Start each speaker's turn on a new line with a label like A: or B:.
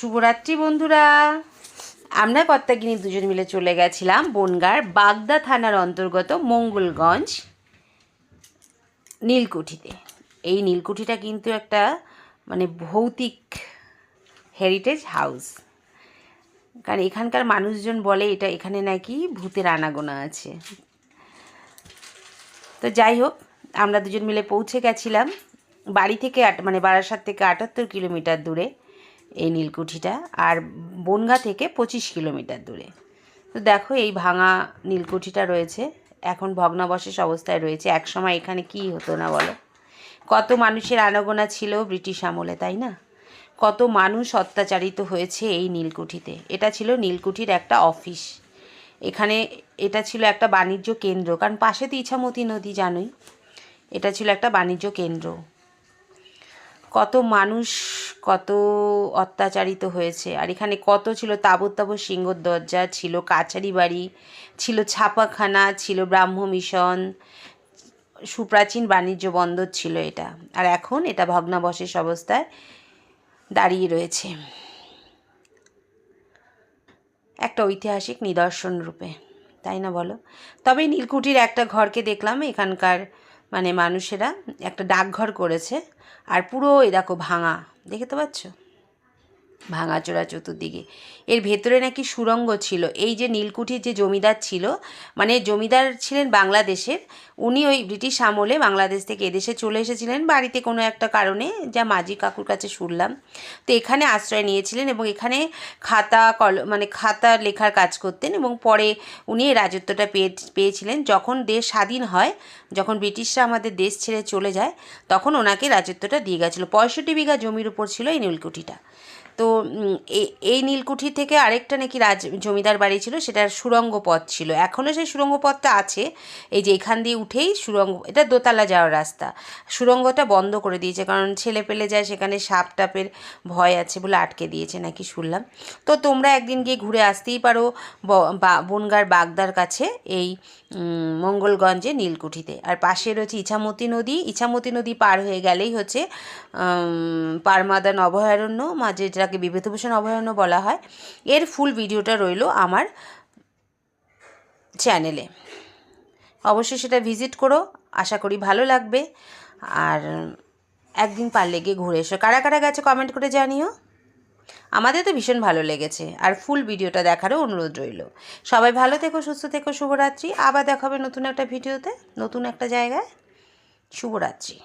A: শুভরাত্রি বন্ধুরা। আমরা কর্তাগিনী দুজন মিলে চলে গেছিলাম বনগাঁর বাগদা থানার অন্তর্গত মঙ্গলগঞ্জ নীলকুঠিতে। এই নীলকুঠিটা কিন্তু একটা ভৌতিক হেরিটেজ হাউস, কারণ এখানকার মানুষজন বলে এখানে নাকি ভূতের আনাগোনা আছে। তো যাই হোক, আমরা দুজন মিলে পৌঁছে গেছিলাম। বাড়ি থেকে বারাসাত থেকে 78 কিলোমিটার দূরে এই নীলকুঠিটা, আর বনগাঁ থেকে 25 কিলোমিটার দূরে। তো দেখো, এই ভাঙা নীলকুঠিটা রয়েছে, এখন ভগ্নাবশেষ অবস্থায় রয়েছে। একসময় এখানে কি হতো না বলো, কত মানুষের আনাগোনা ছিল ব্রিটিশ আমলে, তাই না? কত মানুষ অত্যাচারিত হয়েছে এই নীলকুঠিতে। এটা ছিল নীলকুঠির একটা অফিস। এটা ছিল একটা বাণিজ্য কেন্দ্র, কারণ পাশে তো ইছামতি নদী, জানোই। এটা ছিল একটা বাণিজ্য কেন্দ্র। কত মানুষ কত অত্যাচারিত হয়েছে। আর এখানে কত ছিল তাবৎ তাবৎ সিংহর দরজা, ছিল কাছারি বাড়ি, ছিল ছাপাখানা, ছিল ব্রাহ্ম মিশন, সুপ্রাচীন বাণিজ্য বন্দর ছিল এটা। আর এখন এটা ভগ্নাবশেষ অবস্থায় দাঁড়িয়ে রয়েছে একটা ঐতিহাসিক নিদর্শন রূপে, তাই না বলো? তবে নীলকুঠির একটা ঘরকে দেখলাম, এখানকার মানুষেরা একটা ডাকঘর করেছে। আর পুরো দেখো ভাঙা, দেখতে পাচ্ছ, ভাঙাচোরা চতুর্দিকে। এর ভেতরে নাকি সুড়ঙ্গ ছিল। এই যে নীলকুঠির যে জমিদার ছিল, জমিদার ছিলেন বাংলাদেশের। উনি ওই ব্রিটিশ আমলে বাংলাদেশ থেকে এদেশে চলে এসেছিলেন বাড়িতে কোনো একটা কারণে, যা মাঝি কাকুর কাছে শুনলাম। তো এখানে আশ্রয় নিয়েছিলেন এবং এখানে খাতা লেখার কাজ করতেন। এবং পরে উনি এই রাজত্বটা পেয়েছিলেন। যখন দেশ স্বাধীন হয়, যখন ব্রিটিশরা আমাদের দেশ ছেড়ে চলে যায়, তখন ওনাকে রাজত্বটা দিয়ে গেছিলো। 65 বিঘা জমির উপর ছিল এই নীলকুঠিটা। তো এই নীলকুঠি থেকে আরেকটা নাকি জমিদার বাড়ি ছিল, সেটার সুড়ঙ্গ পথ ছিল। এখনও সেই সুড়ঙ্গ পথটা আছে। এই যে এখান দিয়ে উঠেই সুড়ঙ্গ, এটা দোতলা যাওয়ার রাস্তা। সুড়ঙ্গটা বন্ধ করে দিয়েছে, কারণ ছেলে পেলে যায়, সেখানে সাপ টাপের ভয় আছে বলে আটকে দিয়েছে নাকি শুনলাম। তো তোমরা একদিন গিয়ে ঘুরে আসতেই পারো বনগাঁর বাগদার কাছে এই মঙ্গলগঞ্জে নীলকুঠিতে। আর পাশে রয়েছে ইছামতি নদী। ইছামতি নদী পার হয়ে গেলেই হচ্ছে পারমাদান অভয়ারণ্য, যেটাকে বিভূতিভূষণ অভয়ারণ্য বলা হয়। এর ফুল ভিডিওটা রইল আমার চ্যানেলে, অবশ্যই সেটা ভিজিট করো, আশা করি ভালো লাগবে। আর একদিন পারলে গিয়ে ঘুরে এসো। কারা কারা গেছে কমেন্ট করে জানিও। আমাদের তো ভীষণ ভালো লেগেছে, আর ফুল ভিডিওটা দেখারও অনুরোধ রইল। সবাই ভালো থেকো, সুস্থ থেকো, শুভরাত্রি। আবার দেখা হবে নতুন একটা ভিডিওতে, নতুন একটা জায়গায়। শুভরাত্রি।